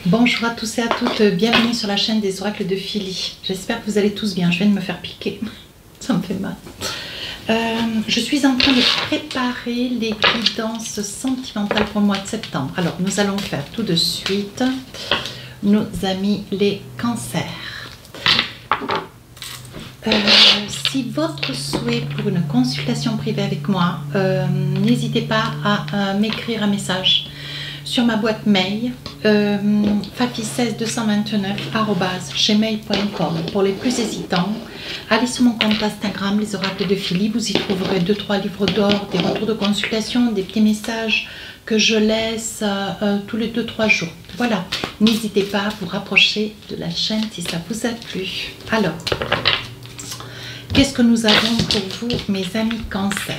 Bonjour à tous et à toutes, bienvenue sur la chaîne des oracles de Philly. J'espère que vous allez tous bien, je viens de me faire piquer, ça me fait mal. Je suis en train de préparer les guidances sentimentales pour le mois de septembre. Alors nous allons faire tout de suite nos amis les cancers. Si votre souhait pour une consultation privée avec moi, n'hésitez pas à m'écrire un message sur ma boîte mail fafi16229@gmail.com. Pour les plus hésitants, allez sur mon compte Instagram les oracles de Philly, vous y trouverez 2-3 livres d'or, des retours de consultation, des petits messages que je laisse tous les 2-3 jours. Voilà, n'hésitez pas à vous rapprocher de la chaîne si ça vous a plu. Alors, qu'est-ce que nous avons pour vous, mes amis cancer?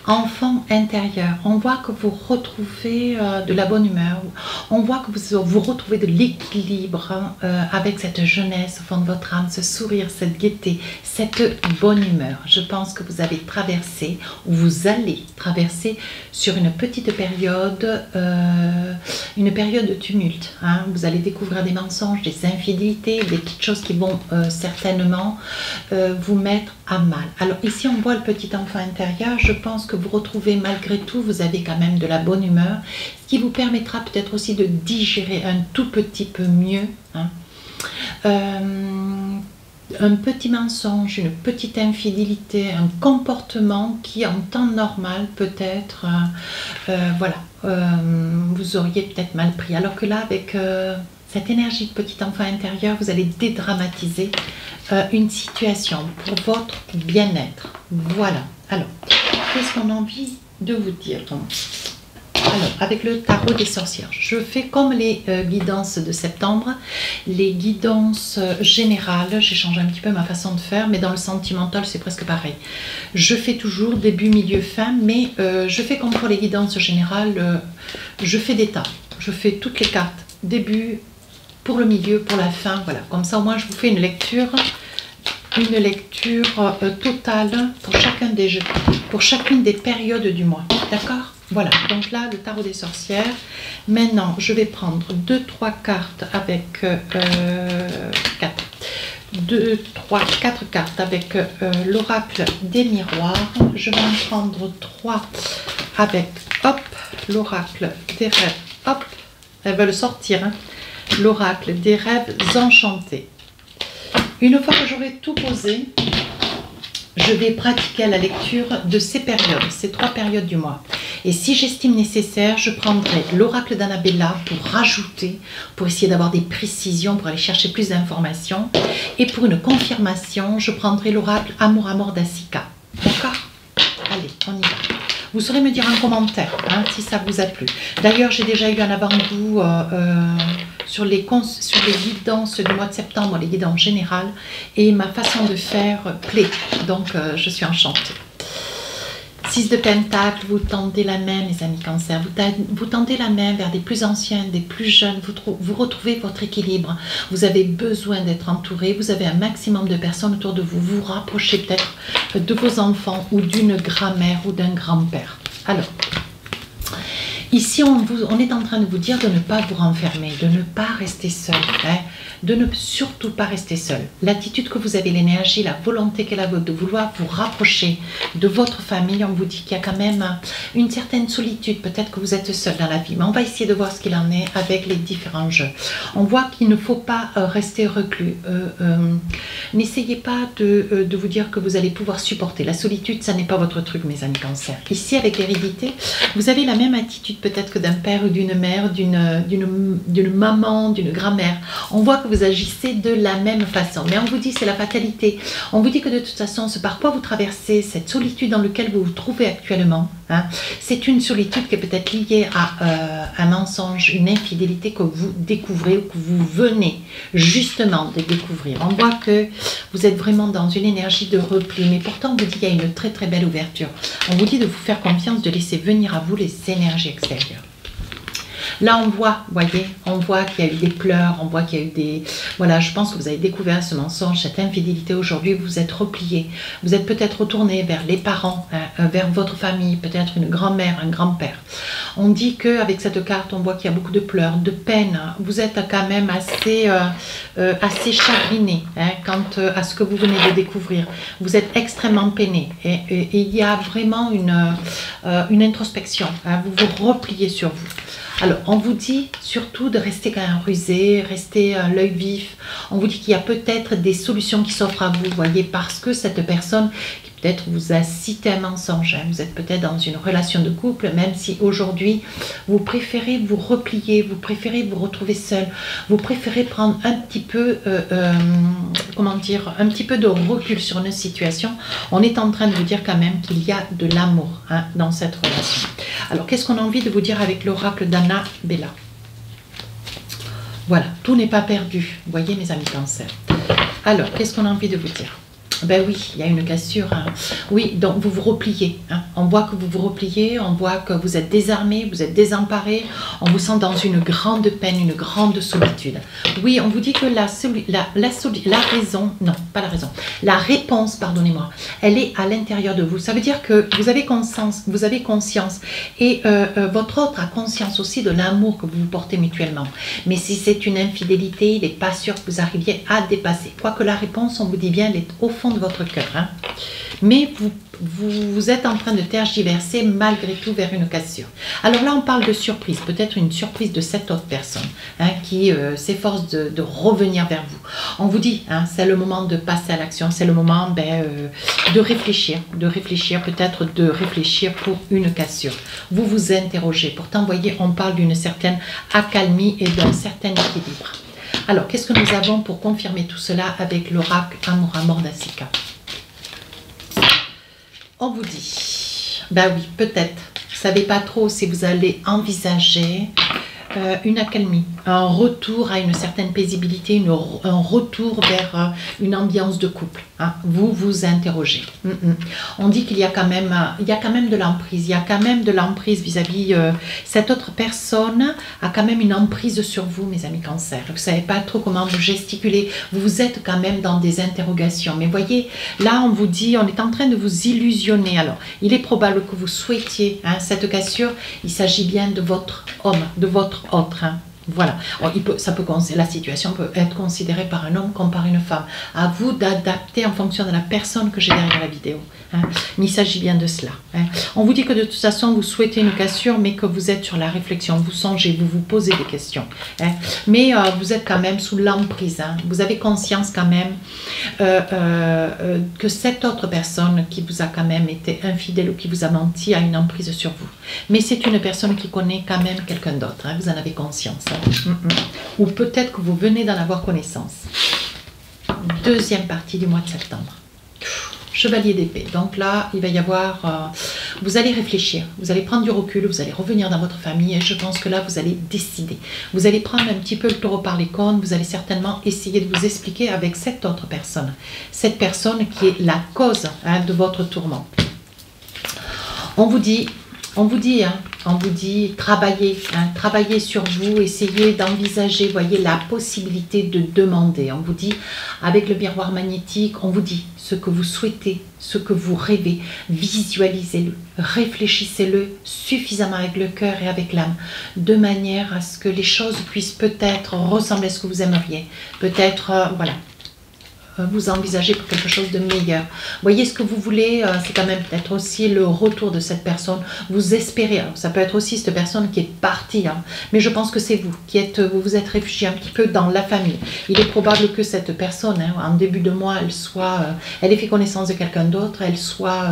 Enfant intérieur, on voit que vous retrouvez de la bonne humeur, on voit que vous retrouvez de l'équilibre avec cette jeunesse au fond de votre âme, ce sourire, cette gaieté, cette bonne humeur. Je pense que vous avez traversé, ou vous allez traverser sur une petite période de tumulte. Hein. Vous allez découvrir des mensonges, des infidélités, des petites choses qui vont certainement vous mettre à mal. Alors ici on voit le petit enfant intérieur, je pense que vous retrouvez malgré tout, vous avez quand même de la bonne humeur, ce qui vous permettra peut-être aussi de digérer un tout petit peu mieux hein. Un petit mensonge, une petite infidélité, un comportement qui en temps normal peut-être, voilà, vous auriez peut-être mal pris. Alors que là, avec cette énergie de petit enfant intérieur, vous allez dédramatiser une situation pour votre bien-être. Voilà. Alors, qu'est-ce qu'on a envie de vous dire donc? Alors, avec le tarot des sorcières, je fais comme les guidances de septembre, les guidances générales, j'ai changé un petit peu ma façon de faire, mais dans le sentimental, c'est presque pareil. Je fais toujours début, milieu, fin, mais je fais comme pour les guidances générales, je fais des tas. Je fais toutes les cartes, début, pour le milieu, pour la fin, voilà. Comme ça, au moins, je vous fais une lecture totale pour chacune des périodes du mois, d'accord? Voilà, donc là, le tarot des sorcières. Maintenant, je vais prendre 2-3 cartes avec 4 cartes avec l'oracle des miroirs. Je vais en prendre 3 avec, hop, l'oracle des rêves, hop, elles veulent sortir, hein, l'oracle des rêves enchantés. Une fois que j'aurai tout posé, je vais pratiquer la lecture de ces périodes, ces 3 périodes du mois. Et si j'estime nécessaire, je prendrai l'oracle d'Annabella pour rajouter, pour essayer d'avoir des précisions, pour aller chercher plus d'informations. Et pour une confirmation, je prendrai l'oracle Amour à mort d'Asika. D'accord? Allez, on y va. Vous saurez me dire en commentaire hein, si ça vous a plu. D'ailleurs, j'ai déjà eu un avant-goût sur les guidances du mois de septembre, les guidances générales, et ma façon de faire plaît. Donc, je suis enchantée. 6 de Pentacle, vous tendez la main, mes amis cancer, vous tendez la main vers des plus anciens, des plus jeunes, vous retrouvez votre équilibre, vous avez besoin d'être entouré, vous avez un maximum de personnes autour de vous, vous vous rapprochez peut-être de vos enfants ou d'une grand-mère ou d'un grand-père. Alors, ici on est en train de vous dire de ne pas vous renfermer, de ne pas rester seul, hein, de ne surtout pas rester seul. L'attitude que vous avez, l'énergie, la volonté qu'elle a de vouloir vous rapprocher de votre famille, on vous dit qu'il y a quand même une certaine solitude, peut-être que vous êtes seul dans la vie, mais on va essayer de voir ce qu'il en est avec les différents jeux. On voit qu'il ne faut pas rester reclus. N'essayez pas de vous dire que vous allez pouvoir supporter. La solitude, ça n'est pas votre truc, mes amis cancer. Ici, avec l'hérédité, vous avez la même attitude peut-être que d'un père ou d'une mère, d'une maman, d'une grand-mère. On voit que vous agissez de la même façon, mais on vous dit c'est la fatalité. On vous dit que de toute façon, ce par quoi vous traversez, cette solitude dans laquelle vous vous trouvez actuellement, hein, c'est une solitude qui est peut-être liée à un mensonge, une infidélité que vous découvrez ou que vous venez justement de découvrir. On voit que vous êtes vraiment dans une énergie de repli, mais pourtant on vous dit qu'il y a une très très belle ouverture. On vous dit de vous faire confiance, de laisser venir à vous les énergies extérieures. Là, on voit, voyez, on voit qu'il y a eu des pleurs, on voit qu'il y a eu des... Voilà, je pense que vous avez découvert ce mensonge, cette infidélité aujourd'hui, vous vous êtes replié. Vous êtes peut-être retourné vers les parents, vers votre famille, peut-être une grand-mère, un grand-père. On dit qu'avec cette carte, on voit qu'il y a beaucoup de pleurs, de peine. Vous êtes quand même assez chagriné hein, quant à ce que vous venez de découvrir. Vous êtes extrêmement peiné et il y a vraiment une introspection. Hein, vous vous repliez sur vous. Alors, on vous dit surtout de rester quand même rusé, rester l'œil vif. On vous dit qu'il y a peut-être des solutions qui s'offrent à vous, voyez, parce que cette personne qui peut-être vous a cité un mensonge, hein, vous êtes peut-être dans une relation de couple, même si aujourd'hui, vous préférez vous replier, vous préférez vous retrouver seul, vous préférez prendre un petit peu, comment dire, un petit peu de recul sur une situation. On est en train de vous dire quand même qu'il y a de l'amour hein, dans cette relation. Alors, qu'est-ce qu'on a envie de vous dire avec l'oracle d'Annabella? Voilà, tout n'est pas perdu. Vous voyez, mes amis Cancer. Alors, qu'est-ce qu'on a envie de vous dire? Ben oui, il y a une cassure. Hein. Oui, donc vous vous repliez. Hein. On voit que vous vous repliez, on voit que vous êtes désarmé, vous êtes désemparé. On vous sent dans une grande peine, une grande solitude. Oui, on vous dit que la raison, non, pas la raison, la réponse, pardonnez-moi, elle est à l'intérieur de vous. Ça veut dire que vous avez conscience et votre autre a conscience aussi de l'amour que vous vous portez mutuellement. Mais si c'est une infidélité, il n'est pas sûr que vous arriviez à dépasser. Quoique la réponse, on vous dit bien, elle est au fond de votre cœur. Hein. Mais vous êtes en train de tergiverser malgré tout vers une cassure. Alors là, on parle de surprise, peut-être une surprise de cette autre personne hein, qui s'efforce de revenir vers vous. On vous dit, hein, c'est le moment de passer à l'action, c'est le moment de réfléchir peut-être de réfléchir pour une cassure. Vous vous interrogez, pourtant, vous voyez, on parle d'une certaine accalmie et d'un certain équilibre. Alors, qu'est-ce que nous avons pour confirmer tout cela avec l'oracle Amour d'Asika? On vous dit, ben oui, peut-être, vous ne savez pas trop si vous allez envisager une accalmie, un retour à une certaine paisibilité, un retour vers une ambiance de couple. Hein. Vous vous interrogez. On dit qu'il y a quand même de l'emprise. Il y a quand même de l'emprise vis-à-vis cette autre personne a quand même une emprise sur vous, mes amis Cancer. Vous ne savez pas trop comment vous gesticulez. Vous êtes quand même dans des interrogations. Mais voyez, là, on vous dit, on est en train de vous illusionner. Alors, il est probable que vous souhaitiez hein, cette cassure. Il s'agit bien de votre homme, de votre autre. Hein. Voilà, la situation peut être considérée par un homme comme par une femme. À vous d'adapter en fonction de la personne que j'ai derrière la vidéo. Hein. Mais il s'agit bien de cela. Hein. On vous dit que de toute façon, vous souhaitez une cassure, mais que vous êtes sur la réflexion. Vous songez, vous vous posez des questions. Hein. Mais vous êtes quand même sous l'emprise. Hein. Vous avez conscience quand même que cette autre personne qui vous a quand même été infidèle ou qui vous a menti a une emprise sur vous. Mais c'est une personne qui connaît quand même quelqu'un d'autre. Hein. Vous en avez conscience. Ou peut-être que vous venez d'en avoir connaissance. Deuxième partie du mois de septembre. Chevalier d'épée. Donc là, il va y avoir... vous allez réfléchir, vous allez prendre du recul, vous allez revenir dans votre famille et je pense que là, vous allez décider. Vous allez prendre un petit peu le taureau par les cornes, vous allez certainement essayer de vous expliquer avec cette autre personne. Cette personne qui est la cause hein, de votre tourment. On vous dit travaillez sur vous, essayez d'envisager, voyez, la possibilité de demander. On vous dit, avec le miroir magnétique, on vous dit ce que vous souhaitez, ce que vous rêvez, visualisez-le, réfléchissez-le suffisamment avec le cœur et avec l'âme, de manière à ce que les choses puissent peut-être ressembler à ce que vous aimeriez. Peut-être, voilà. Vous envisagez pour quelque chose de meilleur. Voyez ce que vous voulez, c'est quand même peut-être aussi le retour de cette personne. Vous espérez, alors ça peut être aussi cette personne qui est partie, hein, mais je pense que c'est vous qui êtes, vous vous êtes réfugié un petit peu dans la famille. Il est probable que cette personne, hein, en début de mois, elle ait fait connaissance de quelqu'un d'autre, elle soit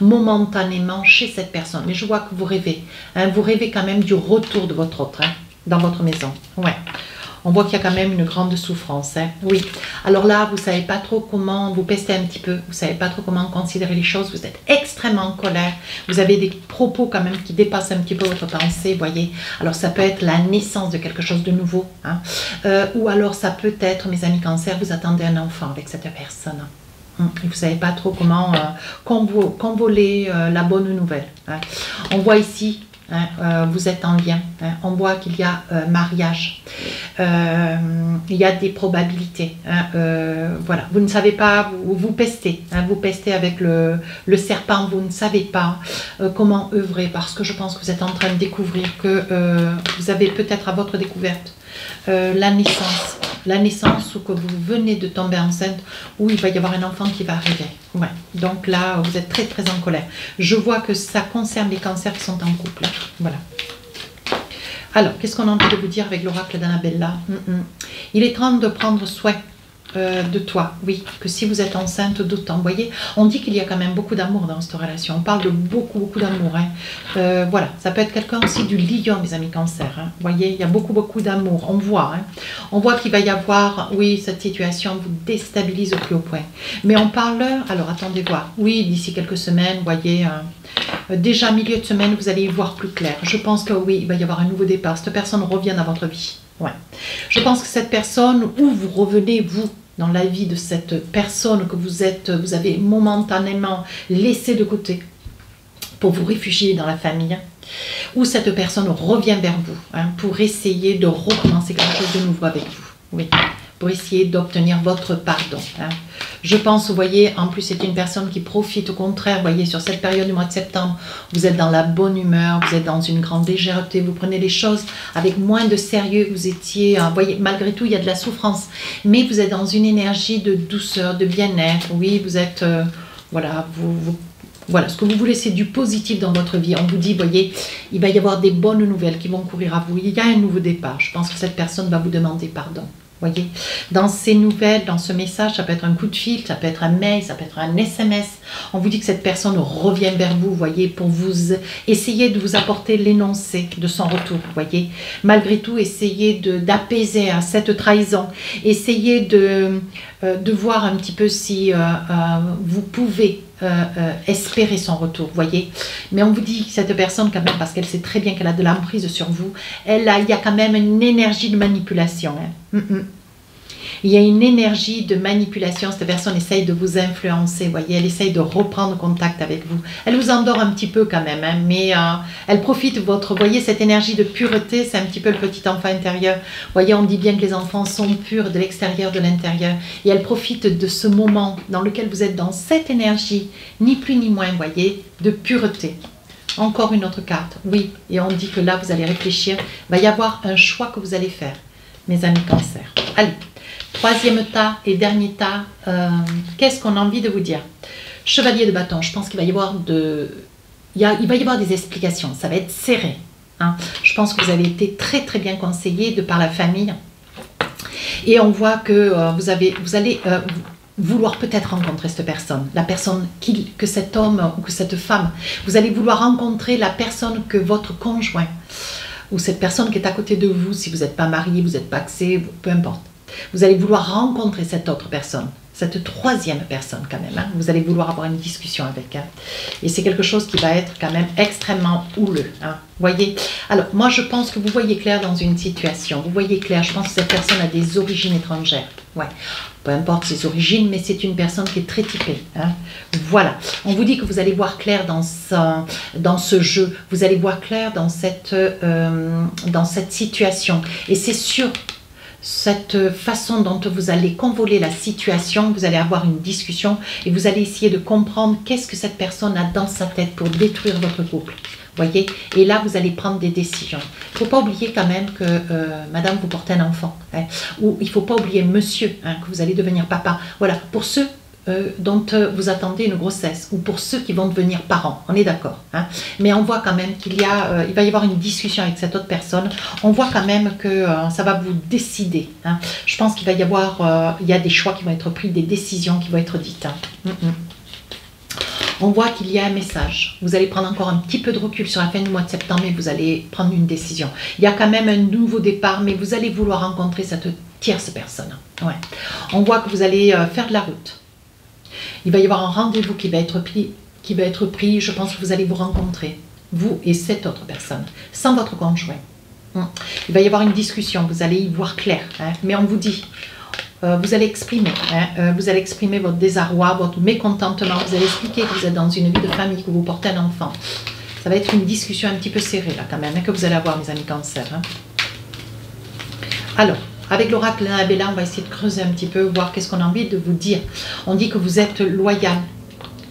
momentanément chez cette personne. Mais je vois que vous rêvez, hein, vous rêvez quand même du retour de votre autre, hein, dans votre maison. Ouais. On voit qu'il y a quand même une grande souffrance. Hein. Oui. Alors là, vous ne savez pas trop comment vous pestez un petit peu. Vous ne savez pas trop comment considérer les choses. Vous êtes extrêmement en colère. Vous avez des propos quand même qui dépassent un petit peu votre pensée. Voyez. Alors ça peut être la naissance de quelque chose de nouveau. Hein. Ou alors ça peut être, mes amis Cancer, vous attendez un enfant avec cette personne. Et vous ne savez pas trop comment convoler la bonne nouvelle. Hein. On voit ici... Hein, vous êtes en lien, hein, on voit qu'il y a mariage. il y a des probabilités. Voilà, vous ne savez pas, vous pestez. Vous pestez avec le serpent, vous ne savez pas comment œuvrer parce que je pense que vous êtes en train de découvrir que vous avez peut-être à votre découverte la naissance ou que vous venez de tomber enceinte où il va y avoir un enfant qui va arriver. Ouais. Donc là, vous êtes très très en colère. Je vois que ça concerne les cancers qui sont en couple. Voilà. Alors, qu'est-ce qu'on a envie de vous dire avec l'oracle d'Annabella? Il est temps de prendre soin de toi. Oui, que si vous êtes enceinte, d'autant. Vous voyez, on dit qu'il y a quand même beaucoup d'amour dans cette relation. On parle de beaucoup d'amour. Voilà, ça peut être quelqu'un aussi du lion, mes amis cancer. Vous voyez, il y a beaucoup d'amour. On voit. On voit qu'il va y avoir, oui, cette situation vous déstabilise au plus haut point. Mais on parle, alors attendez voir. Oui, d'ici quelques semaines, vous voyez... déjà milieu de semaine, vous allez y voir plus clair. Je pense que oui, il va y avoir un nouveau départ. Cette personne revient dans votre vie. Ouais. Je pense que cette personne, où vous revenez, vous, dans la vie de cette personne que vous avez momentanément laissé de côté pour vous réfugier dans la famille, où cette personne revient vers vous pour essayer de recommencer quelque chose de nouveau avec vous. Oui. Pour essayer d'obtenir votre pardon. Je pense, vous voyez, en plus c'est une personne qui profite, au contraire, vous voyez, sur cette période du mois de septembre, vous êtes dans la bonne humeur, vous êtes dans une grande légèreté, vous prenez les choses avec moins de sérieux, vous étiez, vous voyez, malgré tout, il y a de la souffrance, mais vous êtes dans une énergie de douceur, de bien-être, oui, vous êtes, voilà, voilà, ce que vous voulez, c'est du positif dans votre vie. On vous dit, voyez, il va y avoir des bonnes nouvelles qui vont courir à vous, il y a un nouveau départ, je pense que cette personne va vous demander pardon. Voyez, dans ces nouvelles, dans ce message, ça peut être un coup de fil, ça peut être un mail, ça peut être un SMS. On vous dit que cette personne revient vers vous, voyez, pour vous essayer de vous apporter l'énoncé de son retour, voyez. Malgré tout, essayez d'apaiser cette trahison, essayez de voir un petit peu si vous pouvez espérer son retour, voyez. Mais on vous dit que cette personne quand même, parce qu'elle sait très bien qu'elle a de l'emprise sur vous, il y a quand même une énergie de manipulation. Il y a une énergie de manipulation. Cette personne essaye de vous influencer, voyez. Elle essaye de reprendre contact avec vous. Elle vous endort un petit peu quand même, mais elle profite de votre, voyez, cette énergie de pureté, c'est un petit peu le petit enfant intérieur. Voyez, on dit bien que les enfants sont purs de l'extérieur, de l'intérieur. Et elle profite de ce moment dans lequel vous êtes dans cette énergie, ni plus ni moins, voyez, de pureté. Encore une autre carte, oui. Et on dit que là, vous allez réfléchir. Il va y avoir un choix que vous allez faire, mes amis cancer. Allez. Troisième tas et dernier tas, qu'est-ce qu'on a envie de vous dire? Chevalier de bâton, je pense qu'il va y avoir il va y avoir des explications, ça va être serré. Je pense que vous avez été très très bien conseillé de par la famille. Et on voit que vous allez vouloir peut-être rencontrer cette personne, la personne que cet homme ou que cette femme, vous allez vouloir rencontrer la personne que votre conjoint ou cette personne qui est à côté de vous, si vous n'êtes pas marié, vous n'êtes pas axé, peu importe. Vous allez vouloir rencontrer cette autre personne, cette troisième personne quand même. Vous allez vouloir avoir une discussion avec elle. Et c'est quelque chose qui va être quand même extrêmement houleux. Voyez. Alors, moi, je pense que vous voyez clair dans une situation. Vous voyez clair, je pense que cette personne a des origines étrangères. Ouais. Peu importe ses origines, mais c'est une personne qui est très typée. Voilà. On vous dit que vous allez voir clair dans ce jeu. Vous allez voir clair dans cette situation. Et c'est sûr, cette façon dont vous allez convoler la situation, vous allez avoir une discussion et vous allez essayer de comprendre qu'est-ce que cette personne a dans sa tête pour détruire votre couple. Voyez, et là vous allez prendre des décisions. Il ne faut pas oublier quand même que madame vous portez un enfant, ou il ne faut pas oublier monsieur, que vous allez devenir papa. Voilà, pour ceux dont vous attendez une grossesse, ou pour ceux qui vont devenir parents, on est d'accord. Mais on voit quand même qu'il il va y avoir une discussion avec cette autre personne. On voit quand même que ça va vous décider. Je pense qu'il va y avoir, il y a des choix qui vont être pris, des décisions qui vont être dites. On voit qu'il y a un message. Vous allez prendre encore un petit peu de recul sur la fin du mois de septembre et vous allez prendre une décision. Il y a quand même un nouveau départ, mais vous allez vouloir rencontrer cette tierce personne. Ouais. On voit que vous allez faire de la route. Il va y avoir un rendez-vous qui va être pris. Je pense que vous allez vous rencontrer, vous et cette autre personne, sans votre conjoint. Il va y avoir une discussion, vous allez y voir clair. Mais on vous dit, vous allez exprimer votre désarroi, votre mécontentement. Vous allez expliquer que vous êtes dans une vie de famille, que vous portez un enfant. Ça va être une discussion un petit peu serrée là quand même, que vous allez avoir, mes amis cancer. Alors, avec l'oracle d'Annabella, on va essayer de creuser un petit peu, voir qu'est-ce qu'on a envie de vous dire. On dit que vous êtes loyal,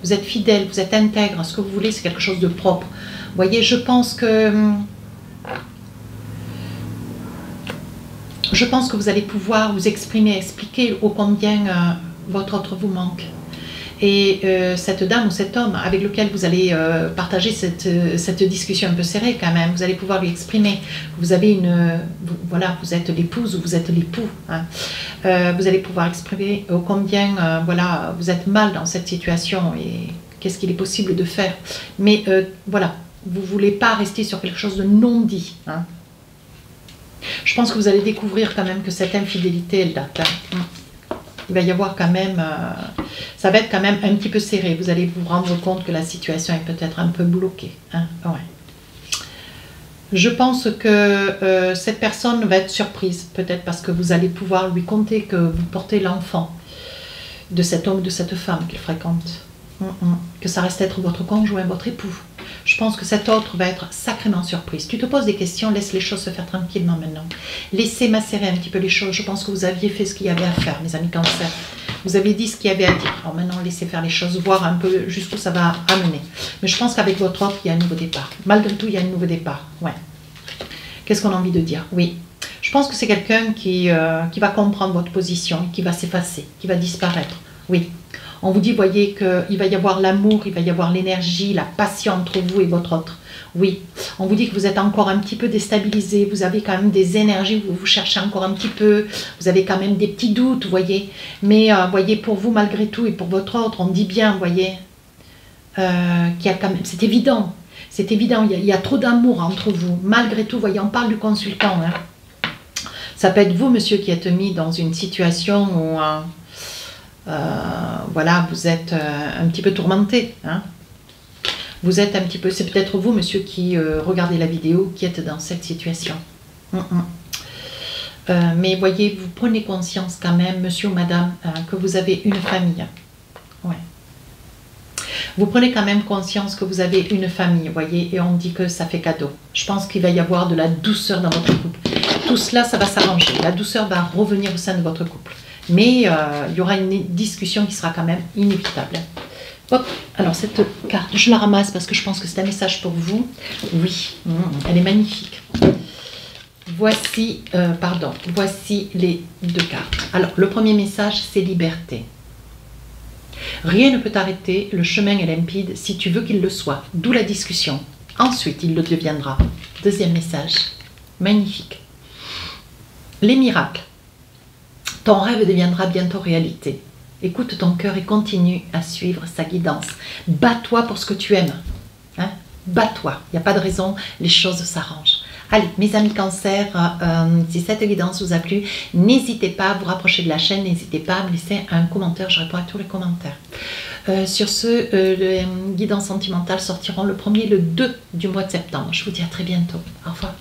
vous êtes fidèle, vous êtes intègre. Ce que vous voulez, c'est quelque chose de propre. Vous voyez, je pense que vous allez pouvoir vous exprimer, expliquer ô combien votre autre vous manque. Et cette dame ou cet homme avec lequel vous allez partager cette discussion un peu serrée quand même, vous allez pouvoir lui exprimer. Vous avez voilà, vous êtes l'épouse ou vous êtes l'époux. Hein. Vous allez pouvoir exprimer ô combien voilà, vous êtes mal dans cette situation et qu'est-ce qu'il est possible de faire. Mais voilà, vous ne voulez pas rester sur quelque chose de non dit. Hein. Je pense que vous allez découvrir quand même que cette infidélité, elle date. Hein. Il va y avoir quand même, ça va être quand même un petit peu serré. Vous allez vous rendre compte que la situation est peut-être un peu bloquée. Hein? Ouais. Je pense que cette personne va être surprise, peut-être parce que vous allez pouvoir lui conter que vous portez l'enfant de cet homme ou de cette femme qu'il fréquente. Que ça reste être votre conjoint, votre époux. Je pense que cet autre va être sacrément surprise. Tu te poses des questions, laisse les choses se faire tranquillement maintenant. Laissez macérer un petit peu les choses. Je pense que vous aviez fait ce qu'il y avait à faire, mes amis Cancer. Vous avez dit ce qu'il y avait à dire. Alors maintenant, laissez faire les choses, voir un peu jusqu'où ça va amener. Mais je pense qu'avec votre autre, il y a un nouveau départ. Malgré tout, il y a un nouveau départ. Ouais. Qu'est-ce qu'on a envie de dire? Oui. Je pense que c'est quelqu'un qui va comprendre votre position, qui va s'effacer, qui va disparaître. Oui. On vous dit, voyez, qu'il va y avoir l'amour, il va y avoir l'énergie, la passion entre vous et votre autre. Oui, on vous dit que vous êtes encore un petit peu déstabilisé, vous avez quand même des énergies, vous cherchez encore un petit peu, vous avez quand même des petits doutes, vous voyez. Mais, voyez, pour vous, malgré tout, et pour votre autre, on dit bien, vous voyez, qu'il y a quand même, c'est évident, il y a trop d'amour entre vous. Malgré tout, voyez, on parle du consultant. Hein. Ça peut être vous, monsieur, qui êtes mis dans une situation où... voilà, vous êtes un petit peu tourmenté. Hein. Vous êtes un petit peu, c'est peut-être vous, monsieur, qui regardez la vidéo, qui êtes dans cette situation. Mais voyez, vous prenez conscience quand même, monsieur ou madame, que vous avez une famille. Ouais. Vous prenez quand même conscience que vous avez une famille, voyez, et on dit que ça fait cadeau. Je pense qu'il va y avoir de la douceur dans votre couple. Tout cela, ça va s'arranger. La douceur va revenir au sein de votre couple. Mais il y aura une discussion qui sera quand même inévitable. Hop, alors cette carte, je la ramasse parce que je pense que c'est un message pour vous. Oui, elle est magnifique. Voici, voici les deux cartes. Alors, le premier message, c'est liberté. Rien ne peut t'arrêter, le chemin est limpide si tu veux qu'il le soit. D'où la discussion. Ensuite, il le deviendra. Deuxième message, magnifique. Les miracles. Ton rêve deviendra bientôt réalité. Écoute ton cœur et continue à suivre sa guidance. Bats-toi pour ce que tu aimes. Hein? Bats-toi. Il n'y a pas de raison, les choses s'arrangent. Allez, mes amis Cancer, si cette guidance vous a plu, n'hésitez pas à vous rapprocher de la chaîne, n'hésitez pas à me laisser un commentaire, je réponds à tous les commentaires. Sur ce, les guidances sentimentales sortiront le 1er et le 2 du mois de septembre. Je vous dis à très bientôt. Au revoir.